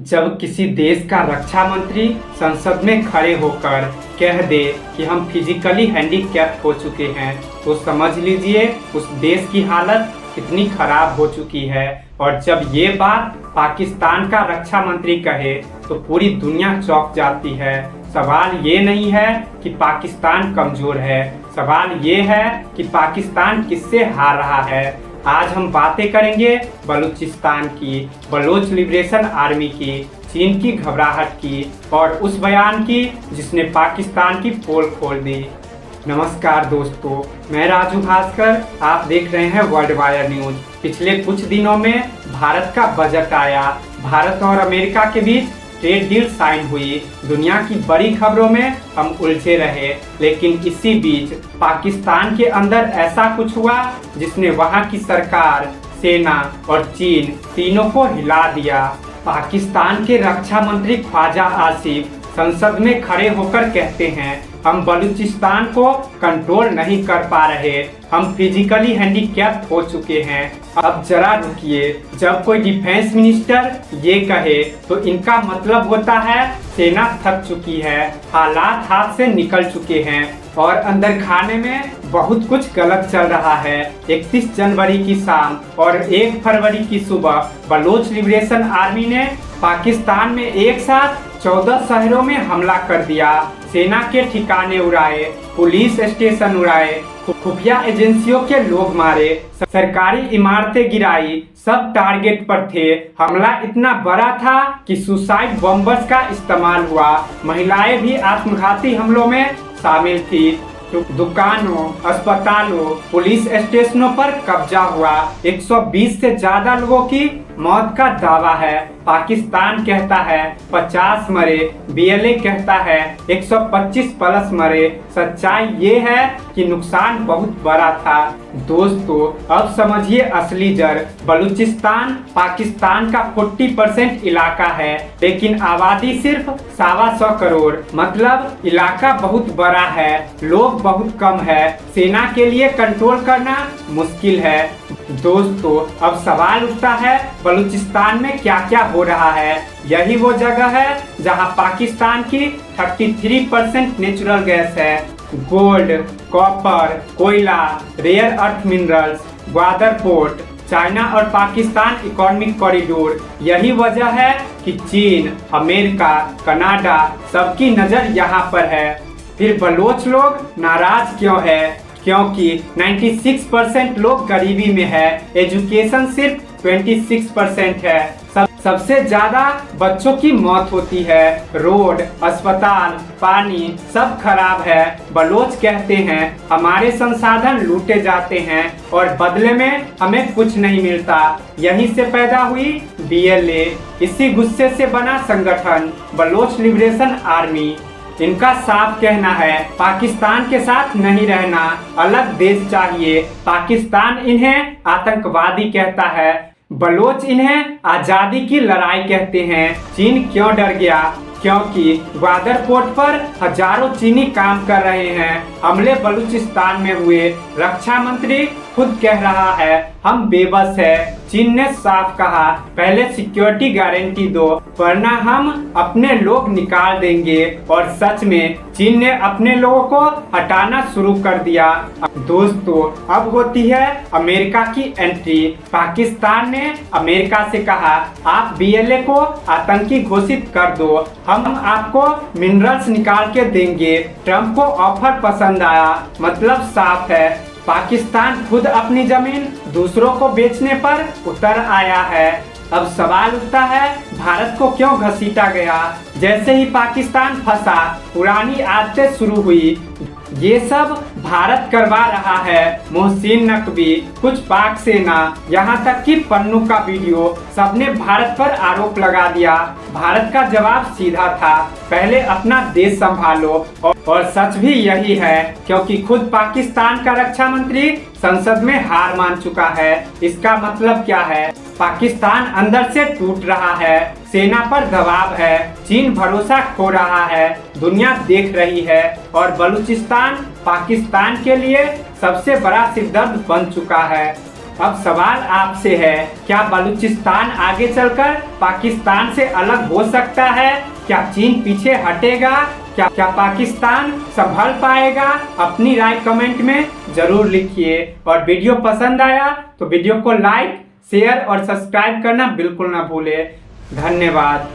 जब किसी देश का रक्षा मंत्री संसद में खड़े होकर कह दे कि हम फिजिकली हैंडीकैप हो चुके हैं, तो समझ लीजिए उस देश की हालत कितनी खराब हो चुकी है। और जब ये बात पाकिस्तान का रक्षा मंत्री कहे तो पूरी दुनिया चौंक जाती है। सवाल ये नहीं है कि पाकिस्तान कमजोर है, सवाल ये है कि पाकिस्तान किससे हार रहा है। आज हम बातें करेंगे बलूचिस्तान की, बलोच लिबरेशन आर्मी की, चीन की घबराहट की और उस बयान की जिसने पाकिस्तान की पोल खोल दी। नमस्कार दोस्तों, मैं राजू भास्कर, आप देख रहे हैं वर्ल्ड वायर न्यूज। पिछले कुछ दिनों में भारत का बजट आया, भारत और अमेरिका के बीच ट्रेड डील साइन हुई, दुनिया की बड़ी खबरों में हम उलझे रहे। लेकिन इसी बीच पाकिस्तान के अंदर ऐसा कुछ हुआ जिसने वहां की सरकार, सेना और चीन तीनों को हिला दिया। पाकिस्तान के रक्षा मंत्री ख्वाजा आसिफ संसद में खड़े होकर कहते हैं, हम बलूचिस्तान को कंट्रोल नहीं कर पा रहे, हम फिजिकली हैंडीकैप हो चुके हैं। अब जरा रुकिए, जब कोई डिफेंस मिनिस्टर ये कहे तो इनका मतलब होता है सेना थक चुकी है, हालात हाथ से निकल चुके हैं और अंदर खाने में बहुत कुछ गलत चल रहा है। 31 जनवरी की शाम और 1 फरवरी की सुबह बलोच लिबरेशन आर्मी ने पाकिस्तान में एक साथ 14 शहरों में हमला कर दिया। सेना के ठिकाने उड़ाए, पुलिस स्टेशन उड़ाए, खुफिया एजेंसियों के लोग मारे, सरकारी इमारतें गिराई, सब टारगेट पर थे। हमला इतना बड़ा था कि सुसाइड बॉम्बर्स का इस्तेमाल हुआ। महिलाएं भी आत्मघाती हमलों में शामिल थी। दुकानों, अस्पतालों, पुलिस स्टेशनों पर कब्जा हुआ। 120 से ज्यादा लोगों की मौत का दावा है। पाकिस्तान कहता है 50 मरे, बीएलए कहता है 125 प्लस मरे। सच्चाई ये है कि नुकसान बहुत बड़ा था। दोस्तों, अब समझिए असली जड़। बलूचिस्तान पाकिस्तान का 40% इलाका है, लेकिन आबादी सिर्फ 125 करोड़। मतलब इलाका बहुत बड़ा है, लोग बहुत कम है, सेना के लिए कंट्रोल करना मुश्किल है। दोस्तों, अब सवाल उठता है बलूचिस्तान में क्या क्या हो रहा है। यही वो जगह है जहां पाकिस्तान की 33% नेचुरल गैस है। गोल्ड, कॉपर, कोयला, rare earth minerals, Gwadar port, China और पाकिस्तान इकोनॉमिक कॉरिडोर। यही वजह है कि चीन, अमेरिका, कनाडा सबकी नजर यहाँ पर है। फिर बलोच लोग नाराज क्यों है? क्योंकि 96% लोग गरीबी में है, एजुकेशन सिर्फ 26% है। सबसे ज्यादा बच्चों की मौत होती है, रोड, अस्पताल, पानी सब खराब है। बलोच कहते हैं हमारे संसाधन लूटे जाते हैं और बदले में हमें कुछ नहीं मिलता। यहीं से पैदा हुई बीएलए, इसी गुस्से से बना संगठन बलोच लिबरेशन आर्मी। इनका साफ कहना है पाकिस्तान के साथ नहीं रहना, अलग देश चाहिए। पाकिस्तान इन्हें आतंकवादी कहता है, बलोच इन्हें आजादी की लड़ाई कहते हैं। चीन क्यों डर गया? क्योंकि ग्वादर पोर्ट पर हजारों चीनी काम कर रहे हैं। हमले बलूचिस्तान में हुए, रक्षा मंत्री खुद कह रहा है हम बेबस है। चीन ने साफ कहा पहले सिक्योरिटी गारंटी दो वरना हम अपने लोग निकाल देंगे। और सच में चीन ने अपने लोगों को हटाना शुरू कर दिया। दोस्तों, अब होती है अमेरिका की एंट्री। पाकिस्तान ने अमेरिका से कहा आप बीएलए को आतंकी घोषित कर दो, हम आपको मिनरल्स निकाल के देंगे। ट्रंप को ऑफर पसंद आया। मतलब साफ है पाकिस्तान खुद अपनी जमीन दूसरों को बेचने पर उतर आया है। अब सवाल उठता है भारत को क्यों घसीटा गया? जैसे ही पाकिस्तान फंसा पुरानी आदतें शुरू हुई। ये सब भारत करवा रहा है। मोहसिन नकवी, कुछ पाक सेना, यहाँ तक कि पन्नू का वीडियो, सबने भारत पर आरोप लगा दिया। भारत का जवाब सीधा था, पहले अपना देश संभालो। और सच भी यही है, क्योंकि खुद पाकिस्तान का रक्षा मंत्री संसद में हार मान चुका है। इसका मतलब क्या है? पाकिस्तान अंदर से टूट रहा है, सेना पर दबाव है, चीन भरोसा खो रहा है, दुनिया देख रही है और बलूचिस्तान पाकिस्तान के लिए सबसे बड़ा सिरदर्द बन चुका है। अब सवाल आपसे है, क्या बलूचिस्तान आगे चलकर पाकिस्तान से अलग हो सकता है? क्या चीन पीछे हटेगा? क्या पाकिस्तान संभल पाएगा? अपनी राय कमेंट में जरूर लिखिए और वीडियो पसंद आया तो वीडियो को लाइक, शेयर और सब्सक्राइब करना बिल्कुल ना भूले। धन्यवाद।